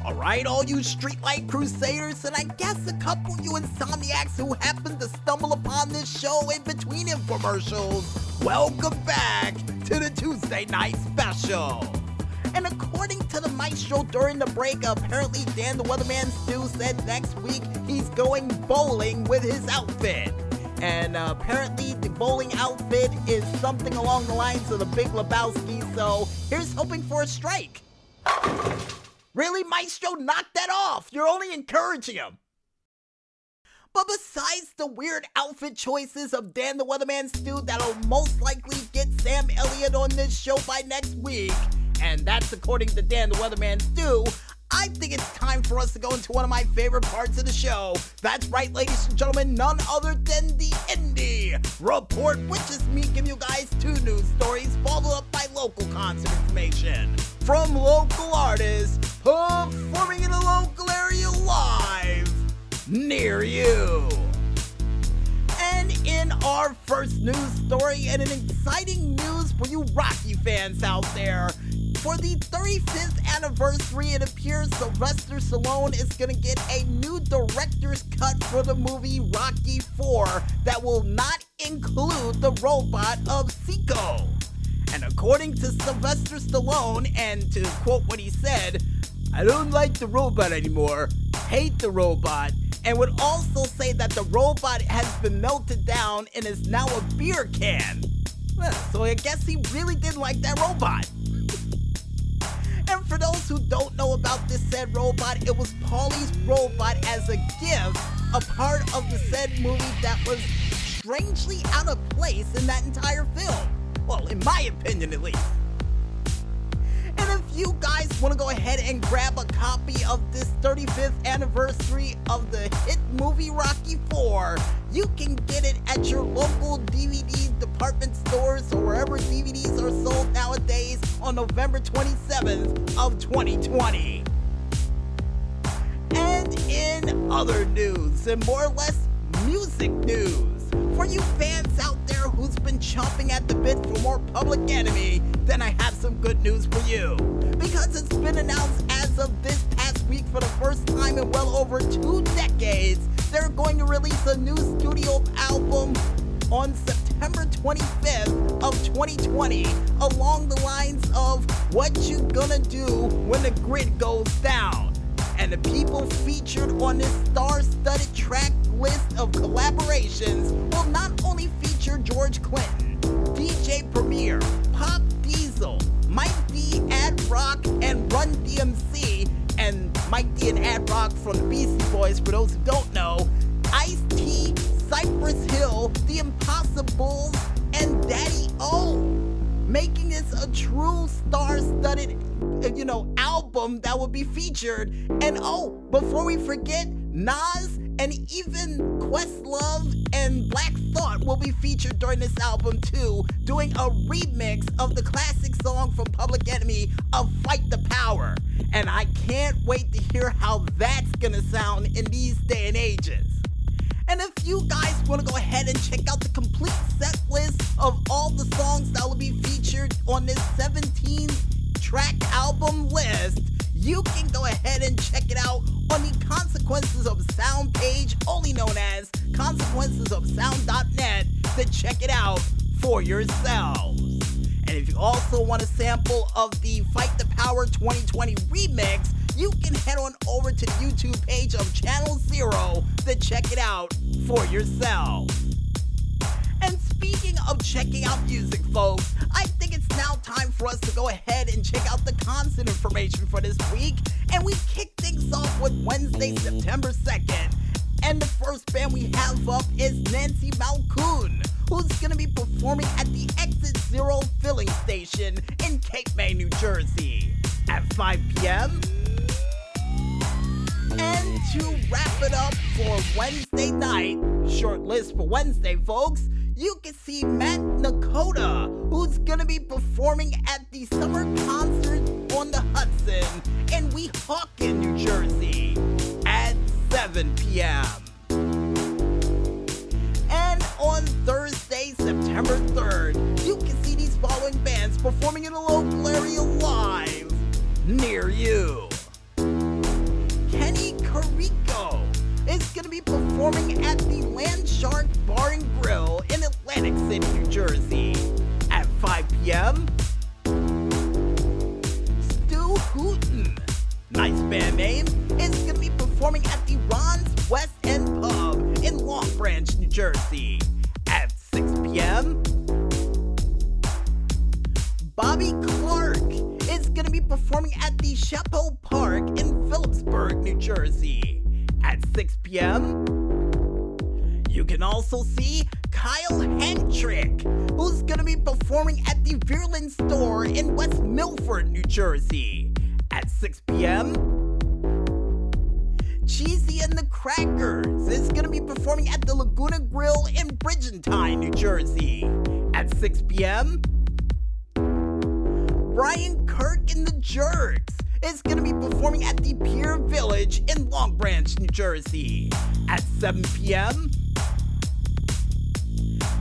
Alright, all you streetlight crusaders, and I guess a couple of you insomniacs who happened to stumble upon this show in between infomercials, welcome back to the Tuesday Night Special. And according to the maestro during the break, apparently Dan the Weatherman Stu said next week he's going bowling with his outfit. And apparently the bowling outfit is something along the lines of the Big Lebowski, so here's hoping for a strike. Really, Maestro? Knock that off. You're only encouraging him. But besides the weird outfit choices of Dan the Weatherman Stu that'll most likely get Sam Elliott on this show by next week, and that's according to Dan the Weatherman Stu, I think it's time for us to go into one of my favorite parts of the show. That's right, ladies and gentlemen, none other than the Indy Report, which is me giving you guys two news stories followed up by local concert information from local artists performing in a local area live near you. And in our first news story, and an exciting news for you Rocky fans out there, for the 35th anniversary, it appears Sylvester Stallone is going to get a new director's cut for the movie Rocky 4 that will not include the robot of Seiko. And according to Sylvester Stallone, and to quote what he said, "I don't like the robot anymore, hate the robot," and would also say that the robot has been melted down and is now a beer can. Well, so I guess he really did like that robot. And for those who don't know about this said robot, it was Paulie's robot as a gift, a part of the said movie that was strangely out of place in that entire film. Well, in my opinion at least. And if you guys want to go ahead and grab a copy of this 35th anniversary of the hit movie Rocky 4, you can get it at your local DVD department stores or wherever DVDs are sold nowadays on November 27th of 2020. And in other news, and more or less music news, for you fans out there who's been chomping at the bit for more Public Enemy, then I have some good news for you. Because it's been announced as of this past week for the first time in well over 2 decades, they're going to release a new studio album on September 25th of 2020 along the lines of What You Gonna Do When the Grid Goes Down. And the people featured on this star-studded track list of collaborations will not only feature George Clinton, DJ Premier, Pop Diesel, Mike D, Ad Rock, and Run DMC, and Mike D and Ad Rock from the Beastie Boys, for those who don't know, Ice-T, Cypress Hill, The Impossibles, and Daddy O, making this a true star-studded album that will be featured. And before we forget, Nas and even Questlove and Black Thought will be featured during this album too, doing a remix of the classic song from Public Enemy of Fight the Power. And I can't wait to hear how that's gonna sound in these day and ages. And if you guys want to go ahead and check out the complete set list of all the songs that will be featured on this 17-track album list, you can go ahead and check it out on the Consequences of Sound page, only known as consequencesofsound.net, to check it out for yourselves. And if you also want a sample of the Fight the Power 2020 remix, you can head on over to the YouTube page of Channel Zero to check it out for yourself. And speaking of checking out music, folks, I think it's now time for us to go ahead and check out the concert information for this week. And we kick things off with Wednesday, September 2nd. And the first band we have up is Nancy Malkoon, who's going to be performing at the Exit Zero filling station in Cape May, New Jersey at 5 p.m. And to wrap it up for Wednesday night, short list for Wednesday, folks, you can see Matt Nakota, who's going to be performing at the Summer Concert on the Hudson in Weehawken, New Jersey at 7 p.m. And on Thursday, September 3rd, you can see these following bands performing in a local area live near you. gonna be performing at the Land Shark Bar and Grill in Atlantic City, New Jersey at 5 p.m. Stu Hooten, nice band name, is gonna be performing at the Ron's West End Pub in Long Branch, New Jersey at 6 p.m. Bobby Clark is going to be performing at the Chapeau Park in Phillipsburg, New Jersey at 6 p.m. You can also see Kyle Hendrick, who's going to be performing at the Virland Store in West Milford, New Jersey at 6 p.m. Cheesy and the Crackers is going to be performing at the Laguna Grill in Bridgentine, New Jersey at 6 p.m. Brian Kirk and the Jerks is going to be performing at the Pier Village in Long Branch, New Jersey at 7 p.m.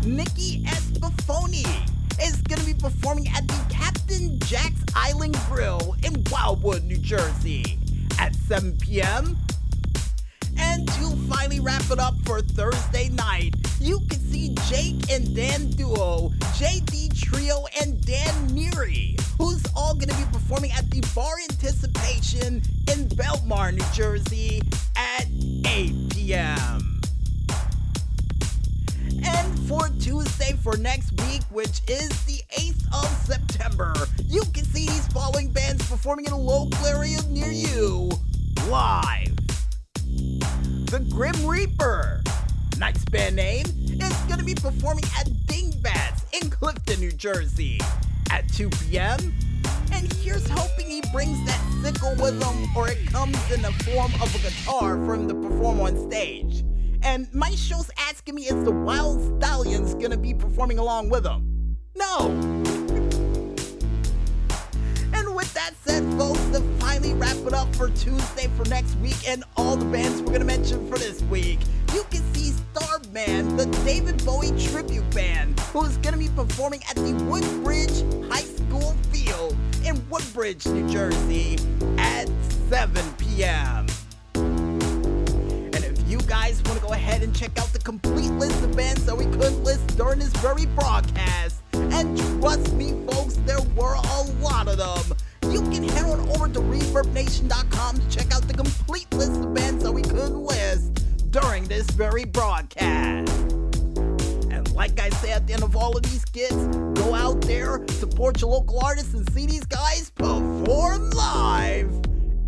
Nikki Espafoni is going to be performing at the Captain Jack's Island Grill in Wildwood, New Jersey at 7 p.m. And to finally wrap it up for Thursday night, you can see Jake and Dan Duo, JD Trio, and Dan Neary, who's all going to be performing at the Bar Anticipation in Belmar, New Jersey at 8 p.m. And for Tuesday for next week, which is the 8th of September, you can see these following bands performing in a local area near you live. The Grim Reaper, nice band name, is going to be performing at Dingbats in Clifton, New Jersey at 2 p.m. And here's hoping he brings that sickle with him, or it comes in the form of a guitar for him to perform on stage. And my show's asking me, is the Wild Stallions going to be performing along with him? No! And with that said, folks, to finally wrap it up for Tuesday for next week and all the bands we're going to mention for this week, you can see Starman, the David Bowie tribute band, who's going to be performing at the Woodbridge High School Field in Woodbridge, New Jersey at 7 p.m. And if you guys want to go ahead and check out the complete list of bands that we couldn't list during this very broadcast, and trust me, folks, there were a lot of them, you can head on over to ReverbNation.com to check out the complete list of bands that we couldn't list during this very broadcast. And like I say at the end of all of these skits, go out there, support your local artists, and see these guys perform live.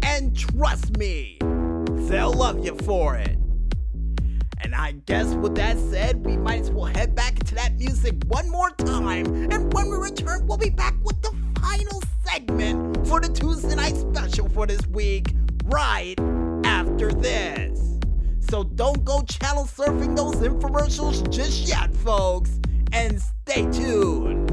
And trust me, they'll love you for it. And I guess with that said, we might as well head back into that music one more time. And when we return, we'll be back with the final segment for the Tuesday Night Special for this week, right after this. So don't go channel surfing those infomercials just yet, folks. And stay tuned.